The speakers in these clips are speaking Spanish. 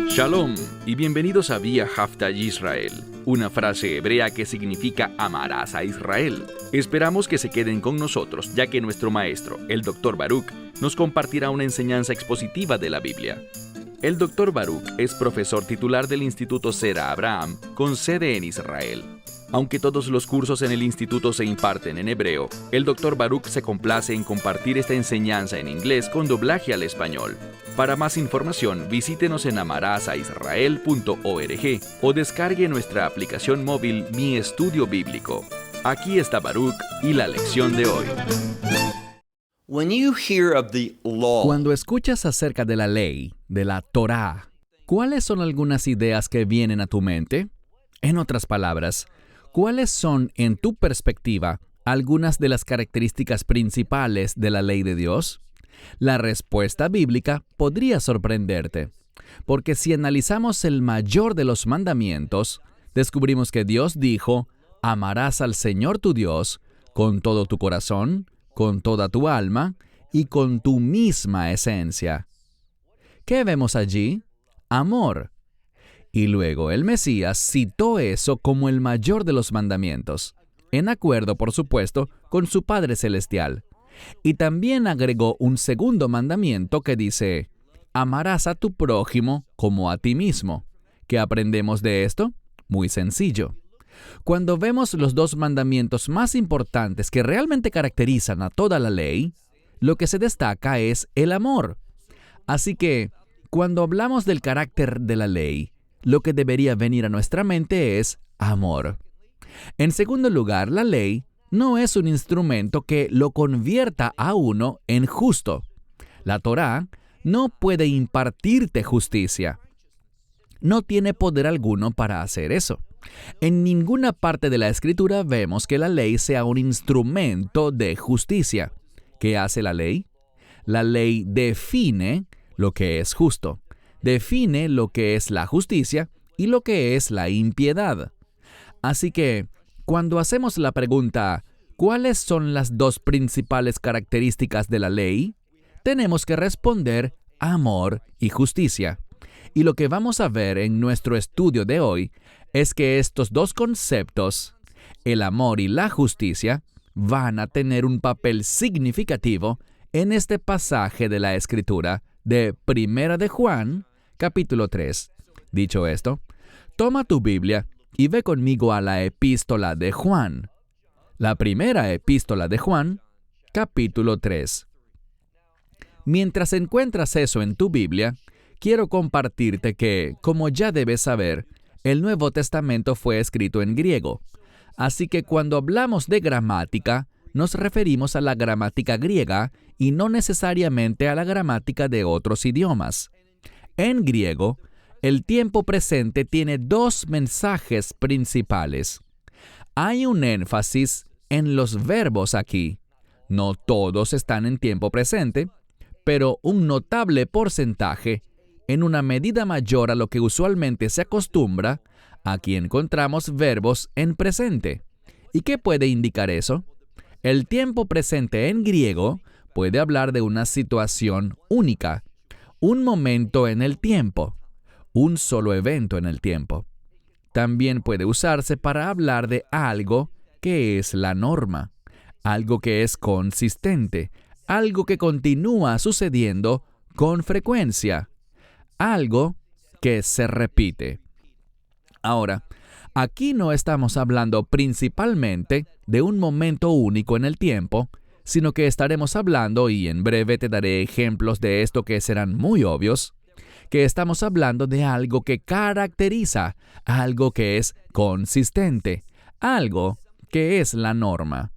Shalom y bienvenidos a Vía Haftaj Israel, una frase hebrea que significa amarás a Israel. Esperamos que se queden con nosotros, ya que nuestro maestro, el Dr. Baruch, nos compartirá una enseñanza expositiva de la Biblia. El Dr. Baruch es profesor titular del Instituto Zera Abraham, con sede en Israel. Aunque todos los cursos en el instituto se imparten en hebreo, el Dr. Baruch se complace en compartir esta enseñanza en inglés con doblaje al español. Para más información, visítenos en amarasaisrael.org o descargue nuestra aplicación móvil Mi Estudio Bíblico. Aquí está Baruch y la lección de hoy. Cuando escuchas acerca de la ley, de la Torá, ¿cuáles son algunas ideas que vienen a tu mente? En otras palabras, ¿cuáles son, en tu perspectiva, algunas de las características principales de la ley de Dios? La respuesta bíblica podría sorprenderte, porque si analizamos el mayor de los mandamientos, descubrimos que Dios dijo, amarás al Señor tu Dios con todo tu corazón, con toda tu alma y con tu misma esencia. ¿Qué vemos allí? Amor. Y luego el Mesías citó eso como el mayor de los mandamientos, en acuerdo, por supuesto, con su Padre Celestial. Y también agregó un segundo mandamiento que dice, amarás a tu prójimo como a ti mismo. ¿Qué aprendemos de esto? Muy sencillo. Cuando vemos los dos mandamientos más importantes que realmente caracterizan a toda la ley, lo que se destaca es el amor. Así que, cuando hablamos del carácter de la ley, lo que debería venir a nuestra mente es amor. En segundo lugar, la ley no es un instrumento que lo convierta a uno en justo. La Torá no puede impartirte justicia. No tiene poder alguno para hacer eso. En ninguna parte de la Escritura vemos que la ley sea un instrumento de justicia. ¿Qué hace la ley? La ley define lo que es justo, define lo que es la justicia y lo que es la impiedad. Así que, cuando hacemos la pregunta, ¿cuáles son las dos principales características de la ley? Tenemos que responder amor y justicia. Y lo que vamos a ver en nuestro estudio de hoy es que estos dos conceptos, el amor y la justicia, van a tener un papel significativo en este pasaje de la Escritura de Primera de Juan, capítulo 3. Dicho esto, toma tu Biblia y ve conmigo a la epístola de Juan. La primera epístola de Juan, capítulo 3. Mientras encuentras eso en tu Biblia, quiero compartirte que, como ya debes saber, el Nuevo Testamento fue escrito en griego. Así que cuando hablamos de gramática, nos referimos a la gramática griega y no necesariamente a la gramática de otros idiomas. En griego, el tiempo presente tiene dos mensajes principales. Hay un énfasis en los verbos aquí. No todos están en tiempo presente, pero un notable porcentaje, en una medida mayor a lo que usualmente se acostumbra, aquí encontramos verbos en presente. ¿Y qué puede indicar eso? El tiempo presente en griego puede hablar de una situación única, un momento en el tiempo, un solo evento en el tiempo. También puede usarse para hablar de algo que es la norma, algo que es consistente, algo que continúa sucediendo con frecuencia, algo que se repite. Ahora, aquí no estamos hablando principalmente de un momento único en el tiempo, sino que estaremos hablando, y en breve te daré ejemplos de esto que serán muy obvios, que estamos hablando de algo que caracteriza, algo que es consistente, algo que es la norma.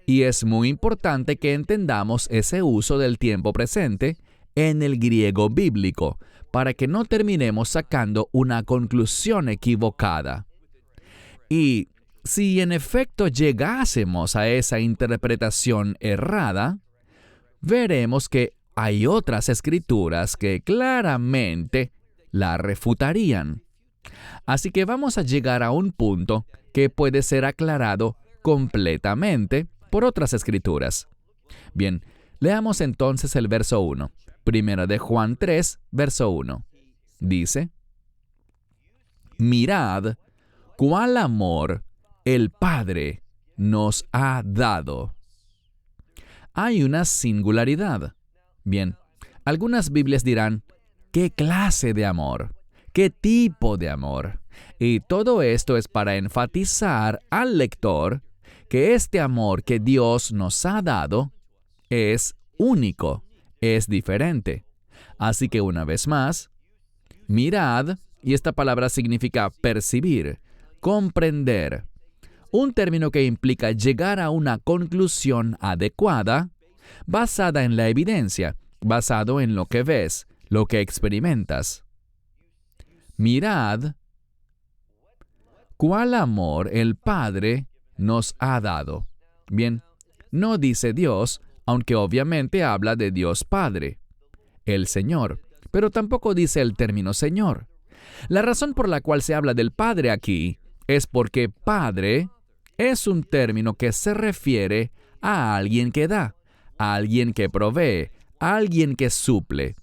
Y es muy importante que entendamos ese uso del tiempo presente en el griego bíblico, para que no terminemos sacando una conclusión equivocada. Y si en efecto llegásemos a esa interpretación errada, veremos que hay otras escrituras que claramente la refutarían. Así que vamos a llegar a un punto que puede ser aclarado completamente por otras escrituras. Bien, Leamos entonces el verso 1. Primera de Juan 3, verso 1. Dice: Mirad cuál amor el Padre nos ha dado. Hay una singularidad. Bien, algunas Biblias dirán, ¿qué clase de amor? ¿Qué tipo de amor? Y todo esto es para enfatizar al lector que este amor que Dios nos ha dado es único, es diferente. Así que una vez más, mirad, y esta palabra significa percibir, comprender. Un término que implica llegar a una conclusión adecuada, basada en la evidencia, basado en lo que ves, lo que experimentas. Mirad cuál amor el Padre nos ha dado. Bien, no dice Dios, aunque obviamente habla de Dios Padre, el Señor, pero tampoco dice el término Señor. La razón por la cual se habla del Padre aquí es porque Padre es un término que se refiere a alguien que da, a alguien que provee, a alguien que suple.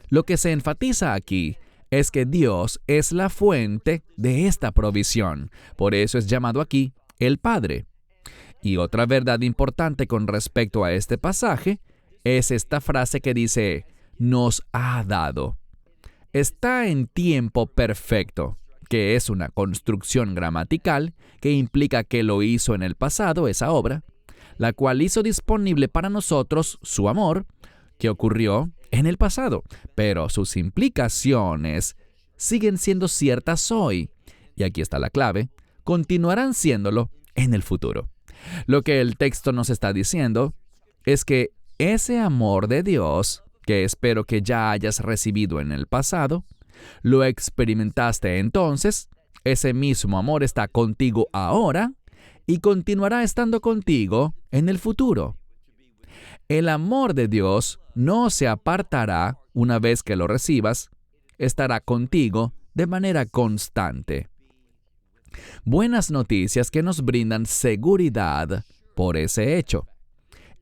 Lo que se enfatiza aquí es que Dios es la fuente de esta provisión. Por eso es llamado aquí el Padre. Y otra verdad importante con respecto a este pasaje es esta frase que dice, nos ha dado. Está en tiempo perfecto, que es una construcción gramatical que implica que lo hizo en el pasado, esa obra, la cual hizo disponible para nosotros su amor, que ocurrió en el pasado, pero sus implicaciones siguen siendo ciertas hoy, y aquí está la clave, continuarán siéndolo en el futuro. Lo que el texto nos está diciendo es que ese amor de Dios, que espero que ya hayas recibido en el pasado, lo experimentaste entonces, ese mismo amor está contigo ahora y continuará estando contigo en el futuro. El amor de Dios no se apartará una vez que lo recibas, estará contigo de manera constante. Buenas noticias que nos brindan seguridad por ese hecho.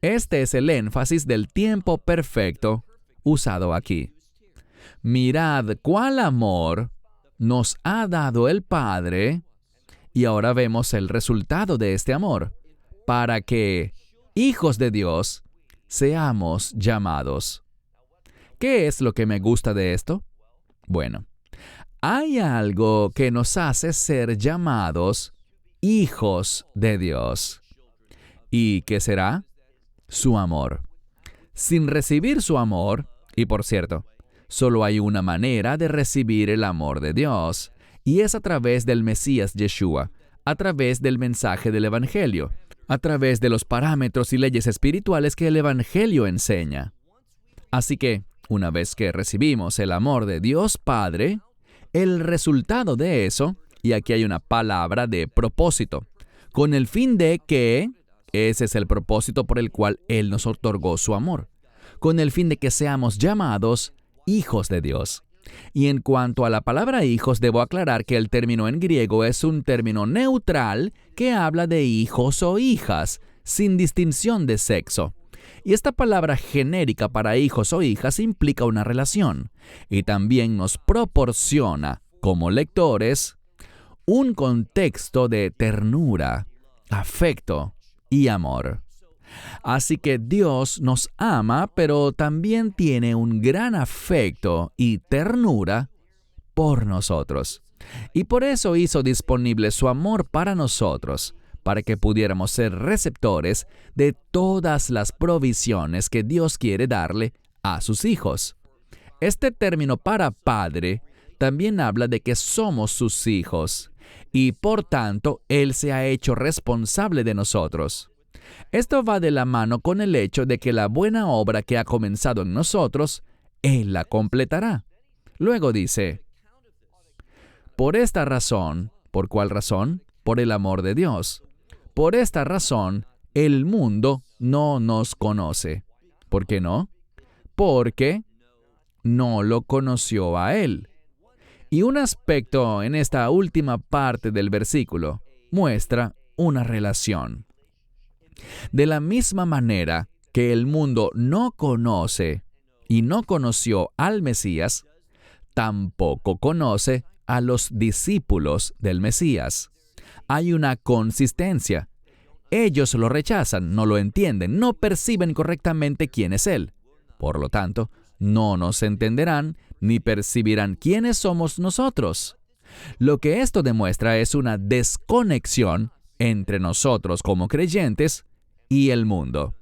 Este es el énfasis del tiempo perfecto usado aquí. Mirad cuál amor nos ha dado el Padre, y ahora vemos el resultado de este amor, para que, hijos de Dios, seamos llamados. ¿Qué es lo que me gusta de esto? Bueno, hay algo que nos hace ser llamados hijos de Dios. ¿Y qué será? Su amor. Sin recibir su amor, y por cierto, solo hay una manera de recibir el amor de Dios, y es a través del Mesías Yeshua, a través del mensaje del Evangelio, a través de los parámetros y leyes espirituales que el Evangelio enseña. Así que, una vez que recibimos el amor de Dios Padre, el resultado de eso, y aquí hay una palabra de propósito, con el fin de que, ese es el propósito por el cual Él nos otorgó su amor, con el fin de que seamos llamados hijos de Dios. Y en cuanto a la palabra hijos, debo aclarar que el término en griego es un término neutral que habla de hijos o hijas, sin distinción de sexo. Y esta palabra genérica para hijos o hijas implica una relación, y también nos proporciona, como lectores, un contexto de ternura, afecto y amor. Así que Dios nos ama, pero también tiene un gran afecto y ternura por nosotros. Y por eso hizo disponible su amor para nosotros, para que pudiéramos ser receptores de todas las provisiones que Dios quiere darle a sus hijos. Este término para padre también habla de que somos sus hijos, y por tanto Él se ha hecho responsable de nosotros. Esto va de la mano con el hecho de que la buena obra que ha comenzado en nosotros, Él la completará. Luego dice, por esta razón, ¿por cuál razón? Por el amor de Dios. Por esta razón, el mundo no nos conoce. ¿Por qué no? Porque no lo conoció a Él. Y un aspecto en esta última parte del versículo muestra una relación. De la misma manera que el mundo no conoce y no conoció al Mesías, tampoco conoce a los discípulos del Mesías. Hay una consistencia. Ellos lo rechazan, no lo entienden, no perciben correctamente quién es Él. Por lo tanto, no nos entenderán ni percibirán quiénes somos nosotros. Lo que esto demuestra es una desconexión entre nosotros como creyentes y el mundo.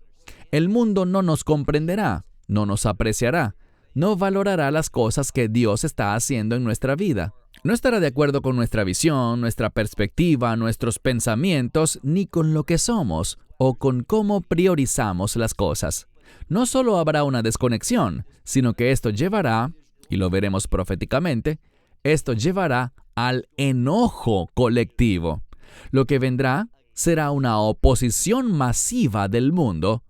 El mundo no nos comprenderá, no nos apreciará, no valorará las cosas que Dios está haciendo en nuestra vida. No estará de acuerdo con nuestra visión, nuestra perspectiva, nuestros pensamientos, ni con lo que somos o con cómo priorizamos las cosas. No solo habrá una desconexión, sino que esto llevará, y lo veremos proféticamente, esto llevará al enojo colectivo. Lo que vendrá será una oposición masiva del mundo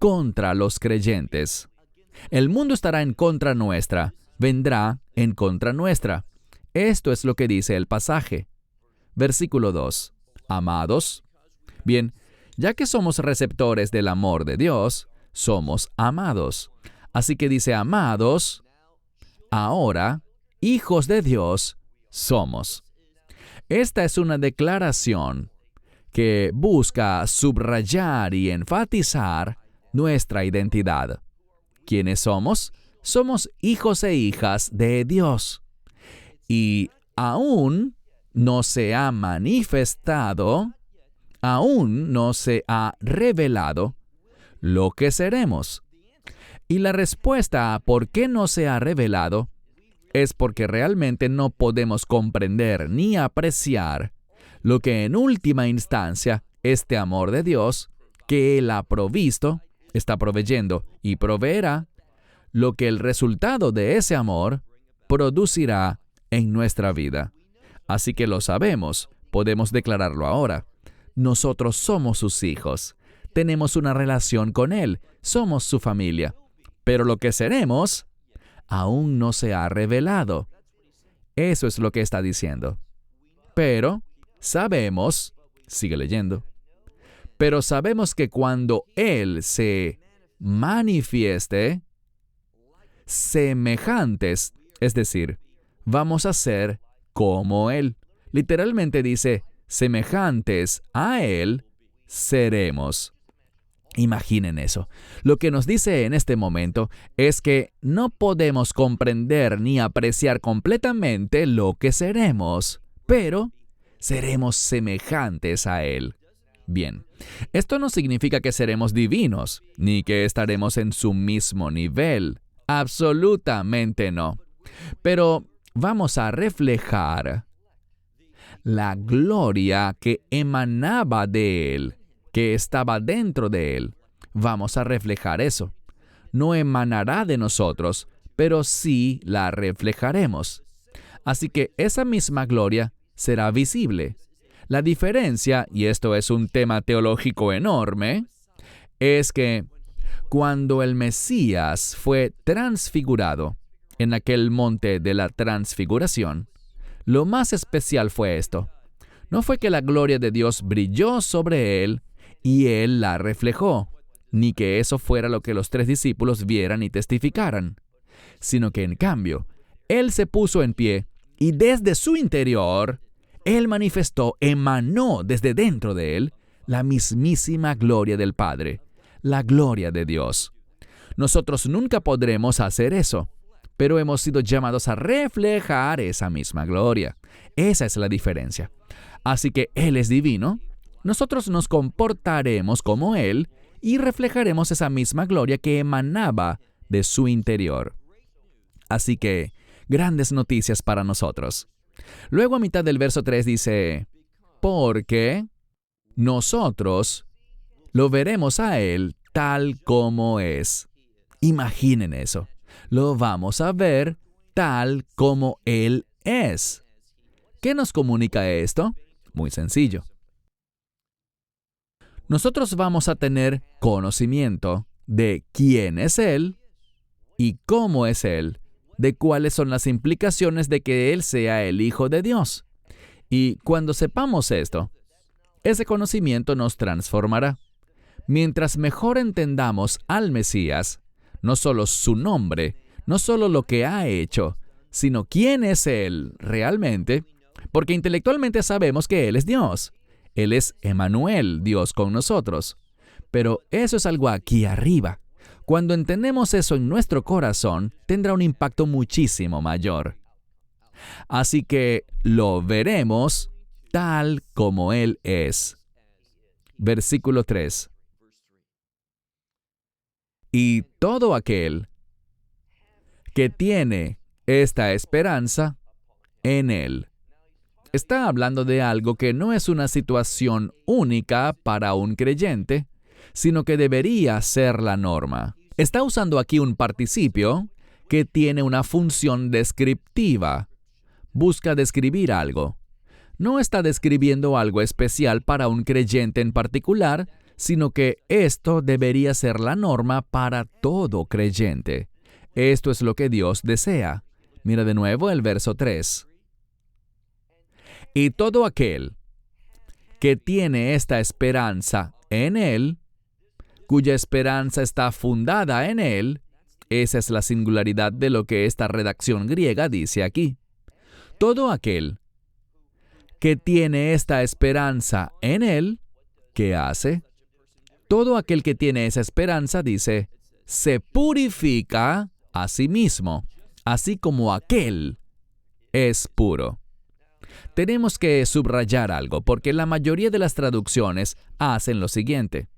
contra los creyentes. El mundo estará en contra nuestra, vendrá en contra nuestra. Esto es lo que dice el pasaje. Versículo 2. Amados. Bien, ya que somos receptores del amor de Dios, somos amados. Así que dice, amados, ahora, hijos de Dios, somos. Esta es una declaración que busca subrayar y enfatizar nuestra identidad. ¿Quiénes somos? Somos hijos e hijas de Dios. Y aún no se ha manifestado, aún no se ha revelado lo que seremos. Y la respuesta a por qué no se ha revelado es porque realmente no podemos comprender ni apreciar lo que en última instancia este amor de Dios que Él ha provisto, está proveyendo y proveerá, lo que el resultado de ese amor producirá en nuestra vida. Así que lo sabemos, podemos declararlo ahora. Nosotros somos sus hijos, tenemos una relación con Él, somos su familia. Pero lo que seremos aún no se ha revelado. Eso es lo que está diciendo. Pero sabemos, sigue leyendo, pero sabemos que cuando Él se manifieste, semejantes, es decir, vamos a ser como Él. Literalmente dice, semejantes a Él seremos. Imaginen eso. Lo que nos dice en este momento es que no podemos comprender ni apreciar completamente lo que seremos, pero seremos semejantes a Él. Bien, esto no significa que seremos divinos, ni que estaremos en su mismo nivel. Absolutamente no. Pero vamos a reflejar la gloria que emanaba de Él, que estaba dentro de Él. Vamos a reflejar eso. No emanará de nosotros, pero sí la reflejaremos. Así que esa misma gloria será visible. La diferencia, y esto es un tema teológico enorme, es que cuando el Mesías fue transfigurado en aquel monte de la transfiguración, lo más especial fue esto. No fue que la gloria de Dios brilló sobre Él y Él la reflejó, ni que eso fuera lo que los 3 discípulos vieran y testificaran, sino que en cambio, Él se puso en pie y desde su interior, Él manifestó, emanó desde dentro de Él la mismísima gloria del Padre, la gloria de Dios. Nosotros nunca podremos hacer eso, pero hemos sido llamados a reflejar esa misma gloria. Esa es la diferencia. Así que Él es divino, nosotros nos comportaremos como Él y reflejaremos esa misma gloria que emanaba de su interior. Así que, grandes noticias para nosotros. Luego a mitad del verso 3 dice, porque nosotros lo veremos a Él tal como es. Imaginen eso. Lo vamos a ver tal como Él es. ¿Qué nos comunica esto? Muy sencillo. Nosotros vamos a tener conocimiento de quién es Él y cómo es Él, de cuáles son las implicaciones de que Él sea el Hijo de Dios. Y cuando sepamos esto, ese conocimiento nos transformará. Mientras mejor entendamos al Mesías, no solo su nombre, no solo lo que ha hecho, sino quién es Él realmente, porque intelectualmente sabemos que Él es Dios. Él es Emmanuel, Dios con nosotros. Pero eso es algo aquí arriba. Cuando entendemos eso en nuestro corazón, tendrá un impacto muchísimo mayor. Así que lo veremos tal como Él es. Versículo 3. Y todo aquel que tiene esta esperanza en Él. Está hablando de algo que no es una situación única para un creyente, sino que debería ser la norma. Está usando aquí un participio que tiene una función descriptiva. Busca describir algo. No está describiendo algo especial para un creyente en particular, sino que esto debería ser la norma para todo creyente. Esto es lo que Dios desea. Mira de nuevo el verso 3. Y todo aquel que tiene esta esperanza en Él, cuya esperanza está fundada en Él, esa es la singularidad de lo que esta redacción griega dice aquí. Todo aquel que tiene esta esperanza en Él, ¿qué hace? Todo aquel que tiene esa esperanza, dice, se purifica a sí mismo, así como aquel es puro. Tenemos que subrayar algo, porque la mayoría de las traducciones hacen lo siguiente.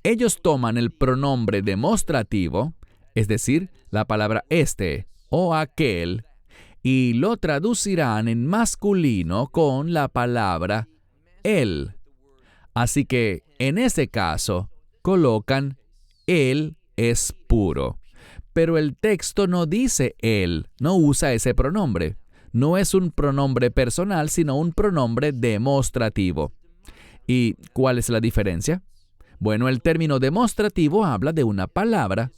Ellos toman el pronombre demostrativo, es decir, la palabra este o aquel, y lo traducirán en masculino con la palabra él. Así que, en ese caso, colocan él es puro. Pero el texto no dice él, no usa ese pronombre. No es un pronombre personal, sino un pronombre demostrativo. ¿Y cuál es la diferencia? Bueno, el término demostrativo habla de una palabra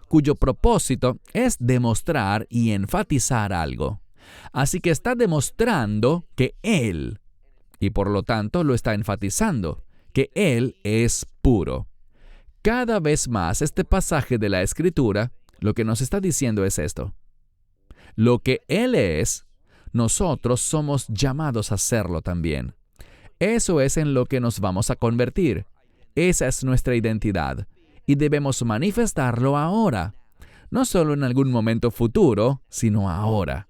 cuyo propósito es demostrar y enfatizar algo. Así que está demostrando que Él, y por lo tanto lo está enfatizando, que Él es puro. Cada vez más este pasaje de la Escritura lo que nos está diciendo es esto. Lo que Él es, nosotros somos llamados a serlo también. Eso es en lo que nos vamos a convertir. Esa es nuestra identidad. Y debemos manifestarlo ahora. No solo en algún momento futuro, sino ahora.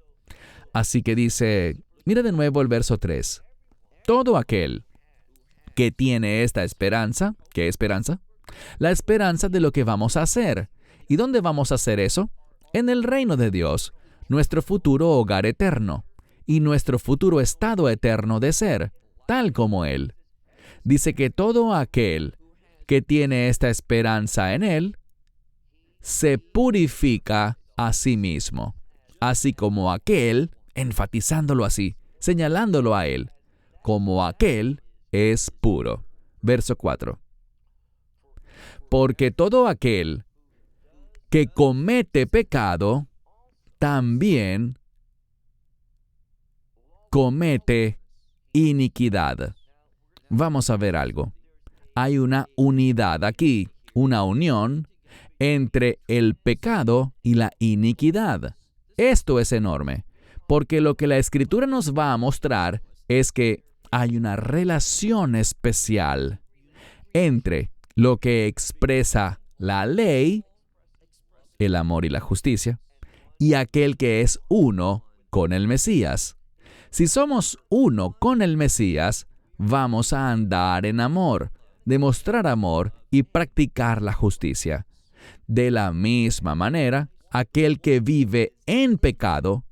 Así que dice, mira de nuevo el verso 3. Todo aquel que tiene esta esperanza, ¿qué esperanza? La esperanza de lo que vamos a hacer. ¿Y dónde vamos a hacer eso? En el reino de Dios, nuestro futuro hogar eterno y nuestro futuro estado eterno de ser, tal como Él. Dice que todo aquel que tiene esta esperanza en Él, se purifica a sí mismo, así como aquel, enfatizándolo así, señalándolo a Él, como aquel es puro. Verso 4. Porque todo aquel que comete pecado, también comete iniquidad. Vamos a ver algo. Hay una unidad aquí, una unión entre el pecado y la iniquidad. Esto es enorme, porque lo que la Escritura nos va a mostrar es que hay una relación especial entre lo que expresa la ley, el amor y la justicia, y aquel que es uno con el Mesías. Si somos uno con el Mesías, vamos a andar en amor, demostrar amor y practicar la justicia. De la misma manera, aquel que vive en pecado,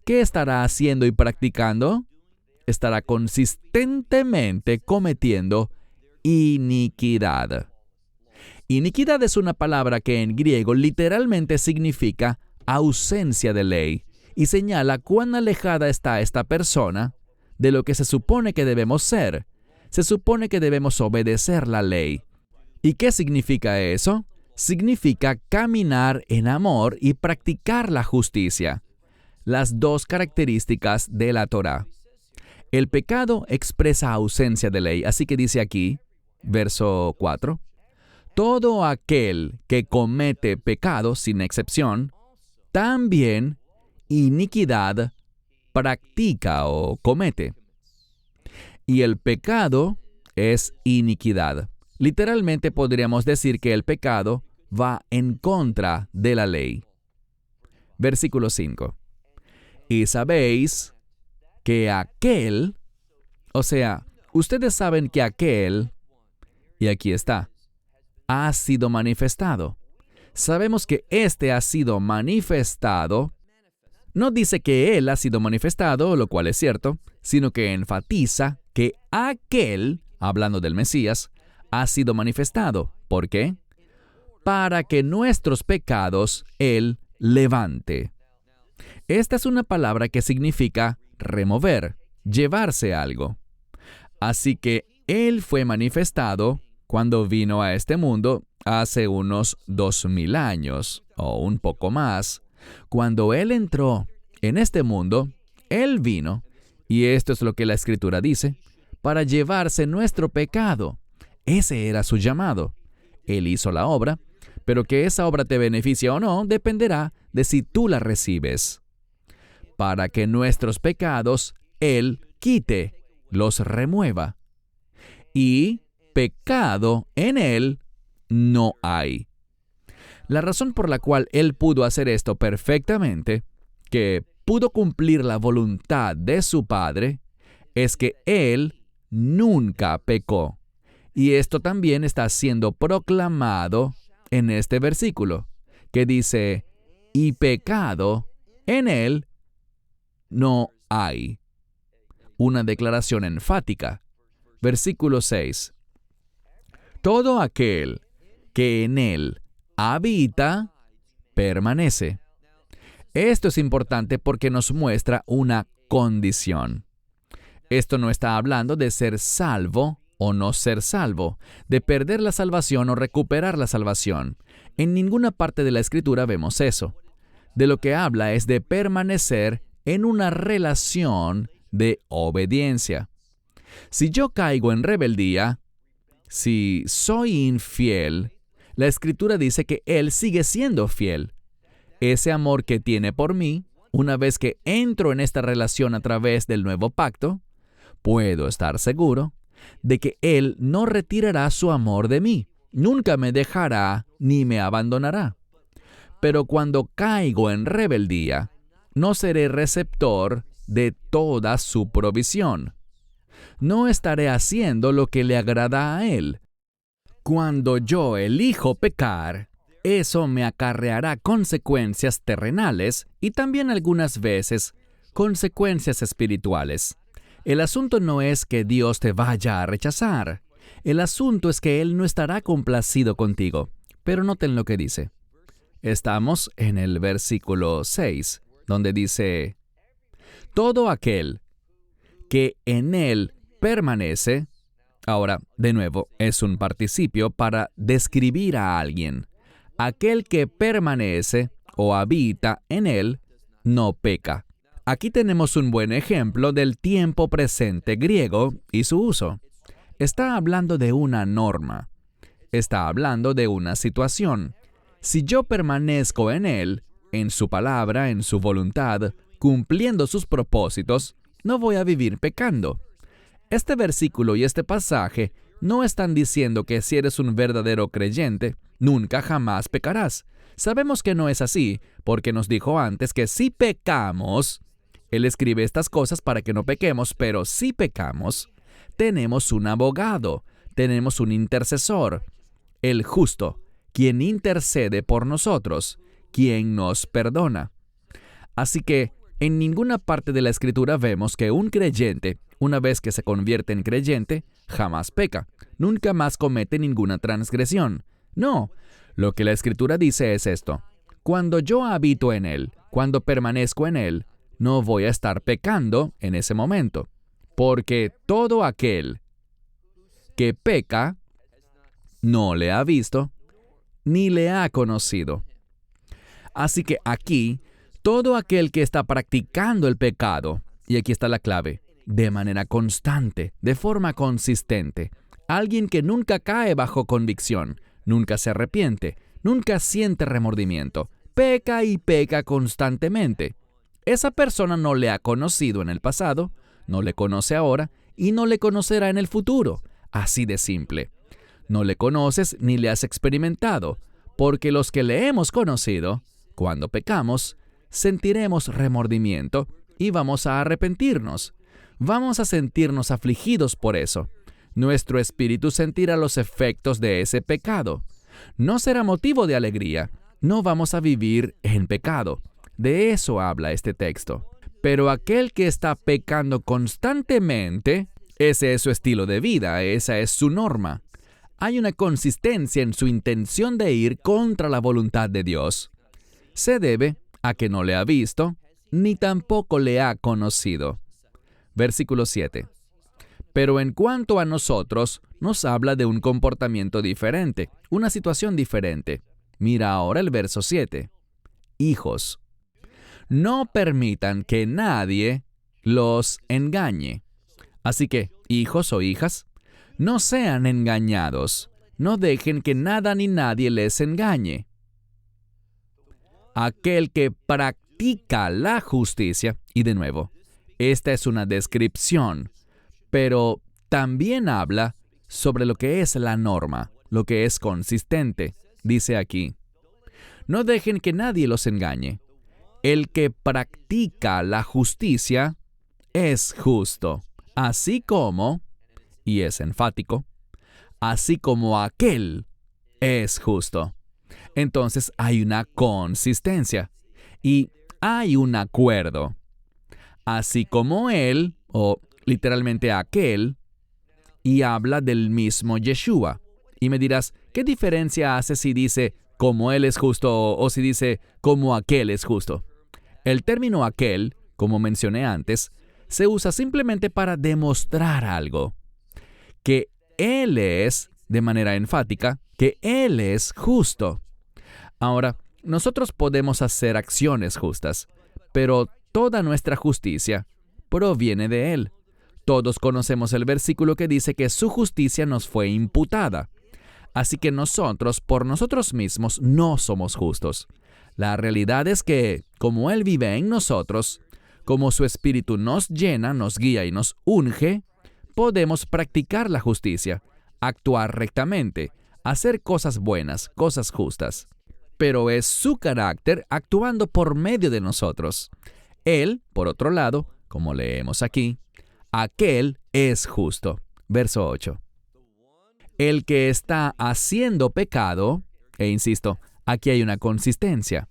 ¿qué estará haciendo y practicando? Estará consistentemente cometiendo iniquidad. Iniquidad es una palabra que en griego literalmente significa ausencia de ley y señala cuán alejada está esta persona de lo que se supone que debemos ser. Se supone que debemos obedecer la ley. ¿Y qué significa eso? Significa caminar en amor y practicar la justicia. Las dos características de la Torá. El pecado expresa ausencia de ley, así que dice aquí, verso 4, todo aquel que comete pecado, sin excepción, también iniquidad practica o comete. Y el pecado es iniquidad. Literalmente podríamos decir que el pecado va en contra de la ley. Versículo 5. Y sabéis que aquel, o sea, ustedes saben que aquel, y aquí está, ha sido manifestado. Sabemos que éste ha sido manifestado. No dice que él ha sido manifestado, lo cual es cierto, sino que enfatiza que aquel, hablando del Mesías, ha sido manifestado. ¿Por qué? Para que nuestros pecados él levante. Esta es una palabra que significa remover, llevarse algo. Así que él fue manifestado cuando vino a este mundo hace unos 2000 años, o un poco más. Cuando él entró en este mundo, él vino, y esto es lo que la Escritura dice, para llevarse nuestro pecado. Ese era su llamado. Él hizo la obra, pero que esa obra te beneficie o no dependerá de si tú la recibes. Para que nuestros pecados él quite, los remueva. Y pecado en él no hay. La razón por la cual él pudo hacer esto perfectamente, que pudo cumplir la voluntad de su Padre, es que él nunca pecó. Y esto también está siendo proclamado en este versículo, que dice, y pecado en él no hay. Una declaración enfática. Versículo 6. Todo aquel que en él habita, permanece. Esto es importante porque nos muestra una condición. Esto no está hablando de ser salvo o no ser salvo, de perder la salvación o recuperar la salvación. En ninguna parte de la Escritura vemos eso. De lo que habla es de permanecer en una relación de obediencia. Si yo caigo en rebeldía, si soy infiel, la Escritura dice que Él sigue siendo fiel. Ese amor que tiene por mí, una vez que entro en esta relación a través del nuevo pacto, puedo estar seguro de que Él no retirará su amor de mí, nunca me dejará ni me abandonará. Pero cuando caigo en rebeldía, no seré receptor de toda su provisión. No estaré haciendo lo que le agrada a Él. Cuando yo elijo pecar, eso me acarreará consecuencias terrenales y también algunas veces consecuencias espirituales. El asunto no es que Dios te vaya a rechazar. El asunto es que Él no estará complacido contigo. Pero noten lo que dice. Estamos en el versículo 6, donde dice, todo aquel que en Él permanece. Ahora, de nuevo, es un participio para describir a alguien. Aquel que permanece o habita en Él no peca. Aquí tenemos un buen ejemplo del tiempo presente griego y su uso. Está hablando de una norma. Está hablando de una situación. Si yo permanezco en Él, en su palabra, en su voluntad, cumpliendo sus propósitos, no voy a vivir pecando. Este versículo y este pasaje no están diciendo que si eres un verdadero creyente, nunca jamás pecarás. Sabemos que no es así, porque nos dijo antes que si pecamos, Él escribe estas cosas para que no pequemos, pero si pecamos, tenemos un abogado, tenemos un intercesor, el justo, quien intercede por nosotros, quien nos perdona. Así que en ninguna parte de la Escritura vemos que un creyente, una vez que se convierte en creyente, jamás peca, nunca más comete ninguna transgresión. No, lo que la Escritura dice es esto: cuando yo habito en Él, cuando permanezco en Él, no voy a estar pecando en ese momento, porque todo aquel que peca no le ha visto ni le ha conocido. Así que aquí, todo aquel que está practicando el pecado, y aquí está la clave, de manera constante, de forma consistente, alguien que nunca cae bajo convicción, nunca se arrepiente, nunca siente remordimiento, peca y peca constantemente. Esa persona no le ha conocido en el pasado, no le conoce ahora y no le conocerá en el futuro. Así de simple. No le conoces ni le has experimentado, porque los que le hemos conocido, cuando pecamos, sentiremos remordimiento y vamos a arrepentirnos. Vamos a sentirnos afligidos por eso. Nuestro espíritu sentirá los efectos de ese pecado. No será motivo de alegría. No vamos a vivir en pecado. De eso habla este texto. Pero aquel que está pecando constantemente, ese es su estilo de vida, esa es su norma. Hay una consistencia en su intención de ir contra la voluntad de Dios. Se debe a que no le ha visto, ni tampoco le ha conocido. Versículo 7. Pero en cuanto a nosotros, nos habla de un comportamiento diferente, una situación diferente. Mira ahora el verso 7. Hijos, no permitan que nadie los engañe. Así que, hijos o hijas, no sean engañados. No dejen que nada ni nadie les engañe. Aquel que practica la justicia, y de nuevo, esta es una descripción, pero también habla sobre lo que es la norma, lo que es consistente. Dice aquí, no dejen que nadie los engañe. El que practica la justicia es justo, así como, y es enfático, así como aquel es justo. Entonces hay una consistencia y hay un acuerdo. Así como él, o literalmente aquel, y habla del mismo Yeshua. Y me dirás, ¿qué diferencia hace si dice como él es justo o si dice como aquel es justo? El término aquel, como mencioné antes, se usa simplemente para demostrar algo. Que él es, de manera enfática, que él es justo. Ahora, nosotros podemos hacer acciones justas, pero toda nuestra justicia proviene de él. Todos conocemos el versículo que dice que su justicia nos fue imputada. Así que nosotros, por nosotros mismos, no somos justos. La realidad es que, como Él vive en nosotros, como su Espíritu nos llena, nos guía y nos unge, podemos practicar la justicia, actuar rectamente, hacer cosas buenas, cosas justas. Pero es su carácter actuando por medio de nosotros. Él, por otro lado, como leemos aquí, aquel es justo. Verso 8. El que está haciendo pecado, e insisto, aquí hay una consistencia.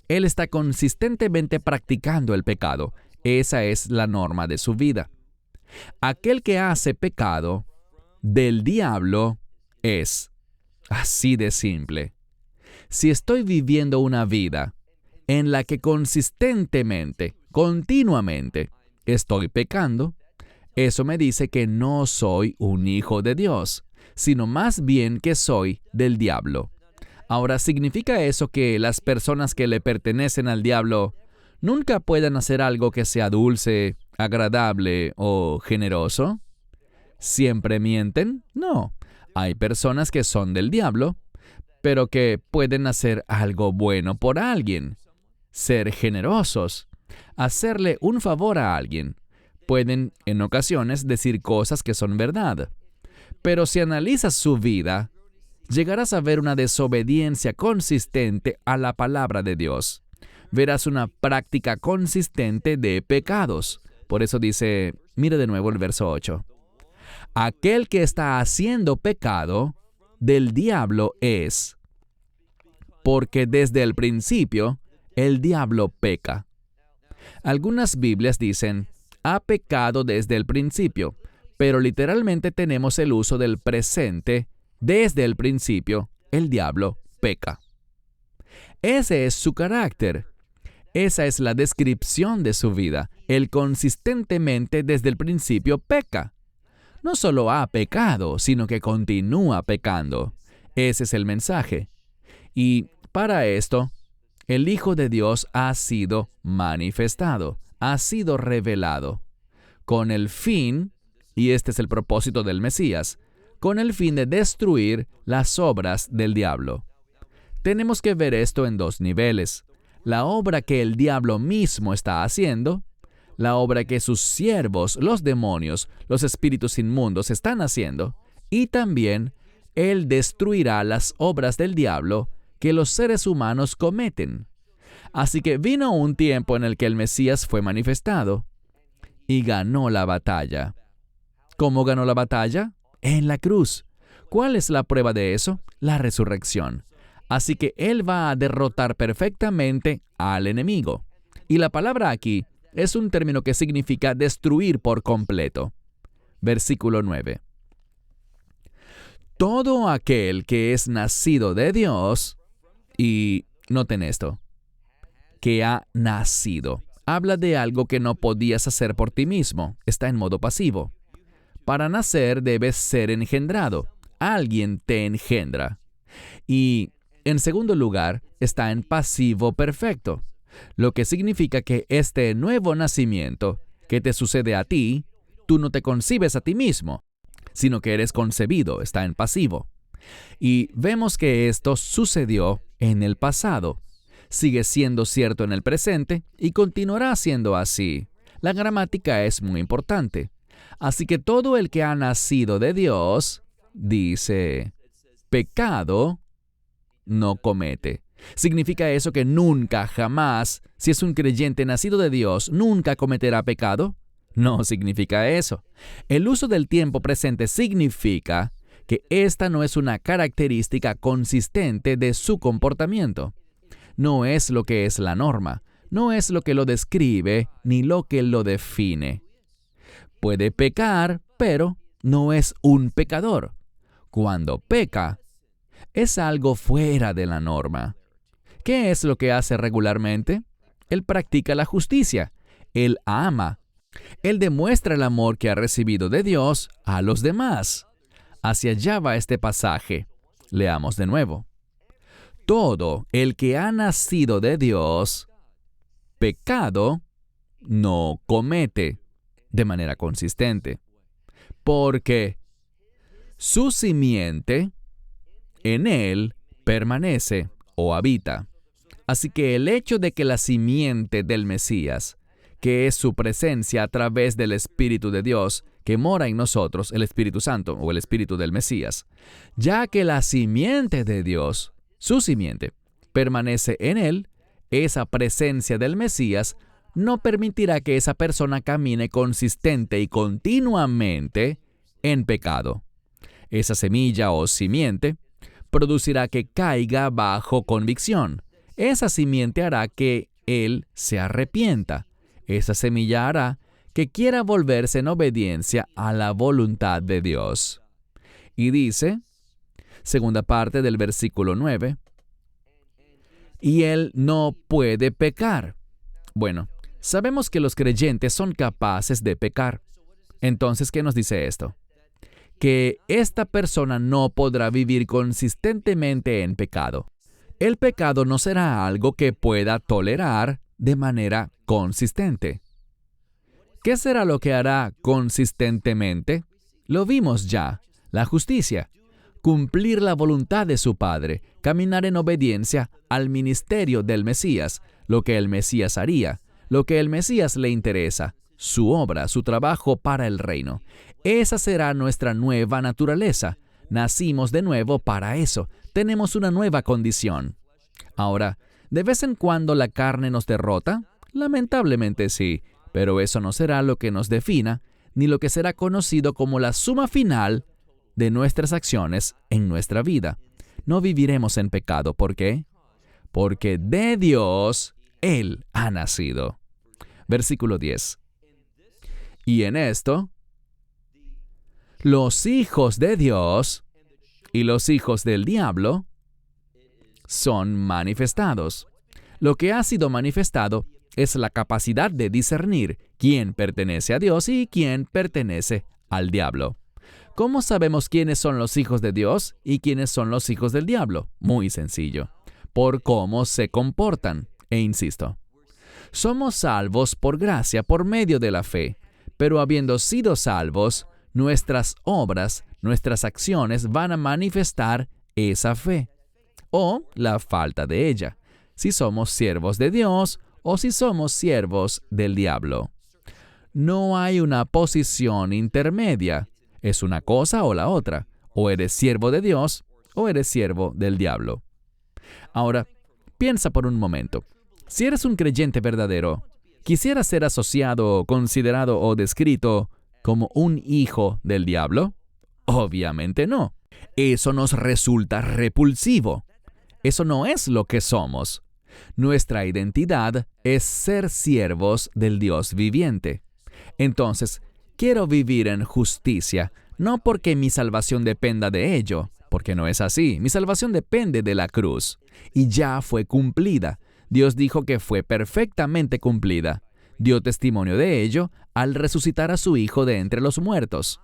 Él está consistentemente practicando el pecado. Esa es la norma de su vida. Aquel que hace pecado del diablo es así de simple. Si estoy viviendo una vida en la que consistentemente, continuamente, estoy pecando, eso me dice que no soy un hijo de Dios, sino más bien que soy del diablo. Ahora, ¿significa eso que las personas que le pertenecen al diablo nunca puedan hacer algo que sea dulce, agradable o generoso? ¿Siempre mienten? No. Hay personas que son del diablo, pero que pueden hacer algo bueno por alguien, ser generosos, hacerle un favor a alguien. Pueden, en ocasiones, decir cosas que son verdad. Pero si analizas su vida, llegarás a ver una desobediencia consistente a la palabra de Dios. Verás una práctica consistente de pecados. Por eso dice, mire de nuevo el verso 8. Aquel que está haciendo pecado del diablo es, porque desde el principio el diablo peca. Algunas Biblias dicen, ha pecado desde el principio, pero literalmente tenemos el uso del presente. Desde el principio, el diablo peca. Ese es su carácter. Esa es la descripción de su vida. Él consistentemente desde el principio peca. No solo ha pecado, sino que continúa pecando. Ese es el mensaje. Y para esto, el Hijo de Dios ha sido manifestado, ha sido revelado, con el fin, y este es el propósito del Mesías, con el fin de destruir las obras del diablo. Tenemos que ver esto en dos niveles: la obra que el diablo mismo está haciendo, la obra que sus siervos, los demonios, los espíritus inmundos están haciendo, y también Él destruirá las obras del diablo que los seres humanos cometen. Así que vino un tiempo en el que el Mesías fue manifestado y ganó la batalla. ¿Cómo ganó la batalla? En la cruz. ¿Cuál es la prueba de eso? La resurrección. Así que Él va a derrotar perfectamente al enemigo. Y la palabra aquí es un término que significa destruir por completo. Versículo 9. Todo aquel que es nacido de Dios, y noten esto, que ha nacido. Habla de algo que no podías hacer por ti mismo. Está en modo pasivo. Para nacer debes ser engendrado. Alguien te engendra. Y en segundo lugar, está en pasivo perfecto, lo que significa que este nuevo nacimiento que te sucede a ti, tú no te concibes a ti mismo, sino que eres concebido, está en pasivo. Y vemos que esto sucedió en el pasado. Sigue siendo cierto en el presente y continuará siendo así. La gramática es muy importante. Así que todo el que ha nacido de Dios, dice, pecado no comete. ¿Significa eso que nunca, jamás, si es un creyente nacido de Dios, nunca cometerá pecado? No significa eso. El uso del tiempo presente significa que esta no es una característica consistente de su comportamiento. No es lo que es la norma, no es lo que lo describe ni lo que lo define. Puede pecar, pero no es un pecador. Cuando peca, es algo fuera de la norma. ¿Qué es lo que hace regularmente? Él practica la justicia. Él ama. Él demuestra el amor que ha recibido de Dios a los demás. Hacia allá va este pasaje. Leamos de nuevo. Todo el que ha nacido de Dios, pecado no comete de manera consistente, porque su simiente en él permanece o habita. Así que el hecho de que la simiente del Mesías, que es su presencia a través del Espíritu de Dios, que mora en nosotros, el Espíritu Santo o el Espíritu del Mesías, ya que la simiente de Dios, su simiente, permanece en él, esa presencia del Mesías no permitirá que esa persona camine consistente y continuamente en pecado. Esa semilla o simiente producirá que caiga bajo convicción. Esa simiente hará que él se arrepienta. Esa semilla hará que quiera volverse en obediencia a la voluntad de Dios. Y dice, segunda parte del versículo 9, y él no puede pecar. Bueno, sabemos que los creyentes son capaces de pecar. Entonces, ¿qué nos dice esto? Que esta persona no podrá vivir consistentemente en pecado. El pecado no será algo que pueda tolerar de manera consistente. ¿Qué será lo que hará consistentemente? Lo vimos ya, la justicia. Cumplir la voluntad de su Padre, caminar en obediencia al ministerio del Mesías, lo que el Mesías haría, lo que el Mesías le interesa, su obra, su trabajo para el reino. Esa será nuestra nueva naturaleza. Nacimos de nuevo para eso. Tenemos una nueva condición. Ahora, ¿de vez en cuando la carne nos derrota? Lamentablemente sí, pero eso no será lo que nos defina, ni lo que será conocido como la suma final de nuestras acciones en nuestra vida. No viviremos en pecado. ¿Por qué? Porque de Dios Él ha nacido. Versículo 10. Y en esto, los hijos de Dios y los hijos del diablo son manifestados. Lo que ha sido manifestado es la capacidad de discernir quién pertenece a Dios y quién pertenece al diablo. ¿Cómo sabemos quiénes son los hijos de Dios y quiénes son los hijos del diablo? Muy sencillo. Por cómo se comportan. E insisto, somos salvos por gracia por medio de la fe, pero habiendo sido salvos, nuestras obras nuestras acciones van a manifestar esa fe o la falta de ella, si somos siervos de Dios o si somos siervos del diablo. No hay una posición intermedia. Es una cosa o la otra. O eres siervo de Dios o eres siervo del diablo. Ahora, piensa por un momento. Si eres un creyente verdadero, ¿quisieras ser asociado, considerado o descrito como un hijo del diablo? Obviamente no. Eso nos resulta repulsivo. Eso no es lo que somos. Nuestra identidad es ser siervos del Dios viviente. Entonces, quiero vivir en justicia, no porque mi salvación dependa de ello, porque no es así. Mi salvación depende de la cruz, y ya fue cumplida. Dios dijo que fue perfectamente cumplida. Dio testimonio de ello al resucitar a su Hijo de entre los muertos.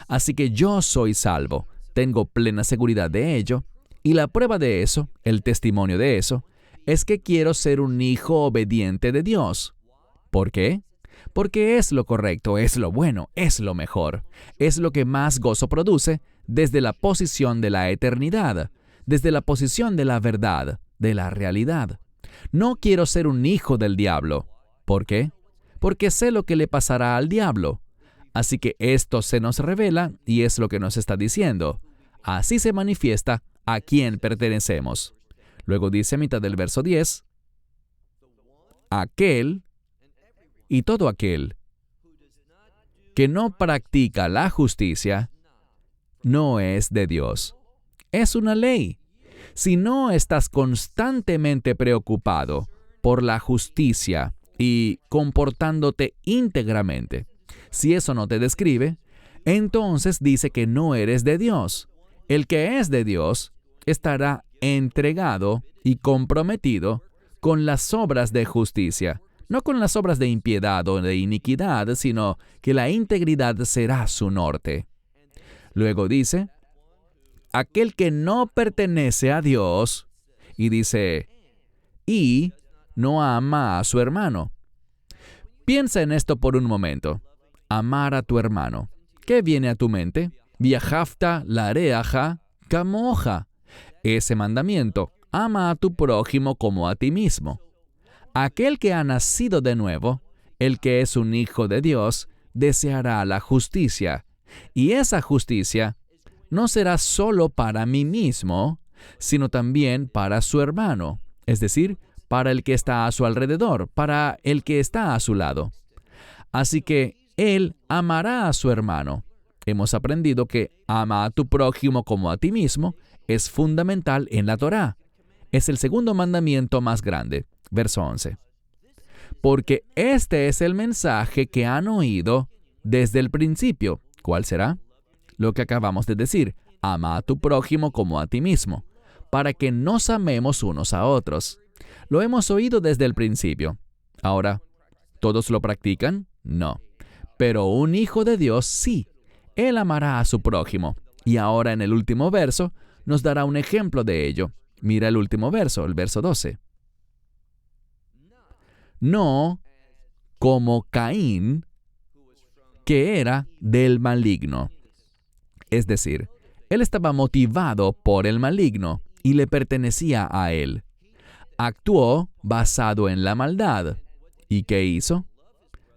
Así que yo soy salvo, tengo plena seguridad de ello, y la prueba de eso, el testimonio de eso, es que quiero ser un hijo obediente de Dios. ¿Por qué? Porque es lo correcto, es lo bueno, es lo mejor. Es lo que más gozo produce desde la posición de la eternidad, desde la posición de la verdad, de la realidad. No quiero ser un hijo del diablo. ¿Por qué? Porque sé lo que le pasará al diablo. Así que esto se nos revela y es lo que nos está diciendo. Así se manifiesta a quién pertenecemos. Luego dice a mitad del verso 10, aquel y todo aquel que no practica la justicia no es de Dios. Es una ley. Si no estás constantemente preocupado por la justicia y comportándote íntegramente, si eso no te describe, entonces dice que no eres de Dios. El que es de Dios estará entregado y comprometido con las obras de justicia, no con las obras de impiedad o de iniquidad, sino que la integridad será su norte. Luego dice, aquel que no pertenece a Dios, y dice, y no ama a su hermano. Piensa en esto por un momento. Amar a tu hermano. ¿Qué viene a tu mente? Viajafta lareaja camoja. Ese mandamiento, ama a tu prójimo como a ti mismo. Aquel que ha nacido de nuevo, el que es un hijo de Dios, deseará la justicia. Y esa justicia no será solo para mí mismo, sino también para su hermano, es decir, para el que está a su alrededor, para el que está a su lado. Así que él amará a su hermano. Hemos aprendido que ama a tu prójimo como a ti mismo es fundamental en la Torá. Es el segundo mandamiento más grande. Verso 11. Porque este es el mensaje que han oído desde el principio. ¿Cuál será? Lo que acabamos de decir. Ama a tu prójimo como a ti mismo, para que nos amemos unos a otros. Lo hemos oído desde el principio. Ahora, ¿todos lo practican? No. Pero un hijo de Dios sí. Él amará a su prójimo. Y ahora en el último verso nos dará un ejemplo de ello. Mira el último verso, el verso 12. No como Caín, que era del maligno. Es decir, él estaba motivado por el maligno y le pertenecía a él. Actuó basado en la maldad. ¿Y qué hizo?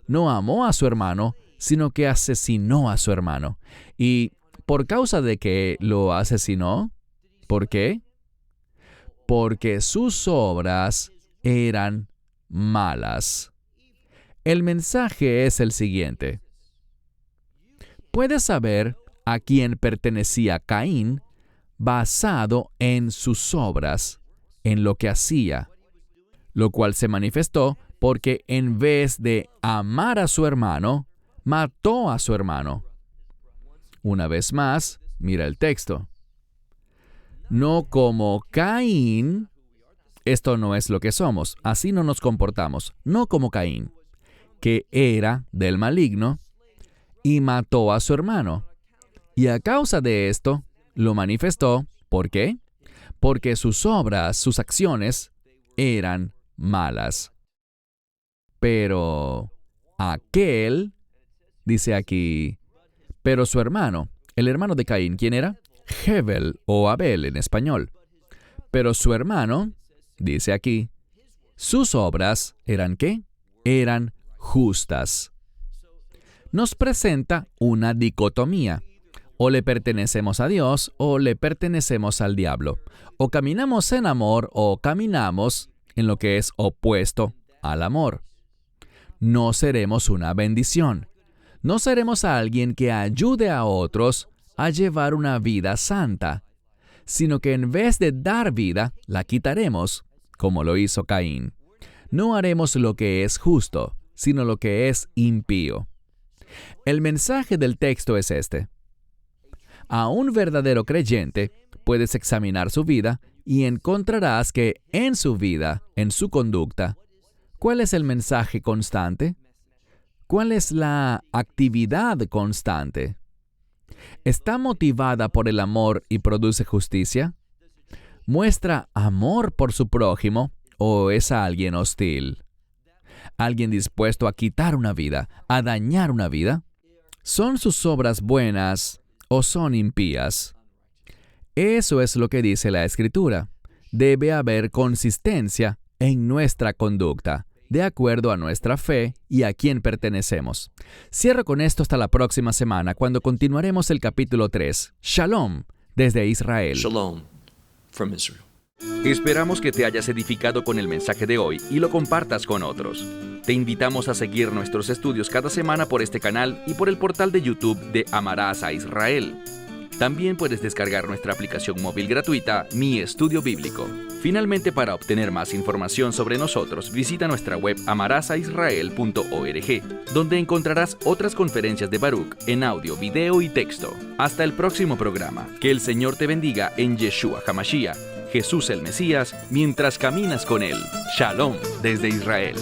No amó a su hermano, sino que asesinó a su hermano. ¿Y por causa de que lo asesinó? ¿Por qué? Porque sus obras eran malas. El mensaje es el siguiente. Puedes saber a quién pertenecía Caín basado en sus obras, en lo que hacía, lo cual se manifestó porque en vez de amar a su hermano, mató a su hermano. Una vez más, mira el texto. No como Caín, esto no es lo que somos, así no nos comportamos, no como Caín, que era del maligno y mató a su hermano. Y a causa de esto, lo manifestó. ¿Por qué? Porque sus obras, sus acciones, eran malas. Pero aquel, dice aquí, pero su hermano, El hermano de Caín, ¿quién era? Hebel o Abel en español. Pero su hermano, dice aquí, sus obras eran ¿qué? Eran justas. Nos presenta una dicotomía. O le pertenecemos a Dios o le pertenecemos al diablo. O caminamos en amor o caminamos en lo que es opuesto al amor. No seremos una bendición. No seremos alguien que ayude a otros a llevar una vida santa, sino que en vez de dar vida, la quitaremos, como lo hizo Caín. No haremos lo que es justo, sino lo que es impío. El mensaje del texto es este. A un verdadero creyente puedes examinar su vida y encontrarás que en su vida, en su conducta, ¿cuál es el mensaje constante? ¿Cuál es la actividad constante? ¿Está motivada por el amor y produce justicia? ¿Muestra amor por su prójimo o es alguien hostil? ¿Alguien dispuesto a quitar una vida, a dañar una vida? ¿Son sus obras buenas o son impías? Eso es lo que dice la Escritura. Debe haber consistencia en nuestra conducta, de acuerdo a nuestra fe y a quién pertenecemos. Cierro con esto hasta la próxima semana, cuando continuaremos el capítulo 3. Shalom, desde Israel. Shalom from Israel. Esperamos que te hayas edificado con el mensaje de hoy y lo compartas con otros. Te invitamos a seguir nuestros estudios cada semana por este canal y por el portal de YouTube de Amarás a Israel. También puedes descargar nuestra aplicación móvil gratuita, Mi Estudio Bíblico. Finalmente, para obtener más información sobre nosotros, visita nuestra web amarasaisrael.org, donde encontrarás otras conferencias de Baruch en audio, video y texto. Hasta el próximo programa. Que el Señor te bendiga en Yeshua HaMashiach, Jesús el Mesías, mientras caminas con Él. Shalom desde Israel.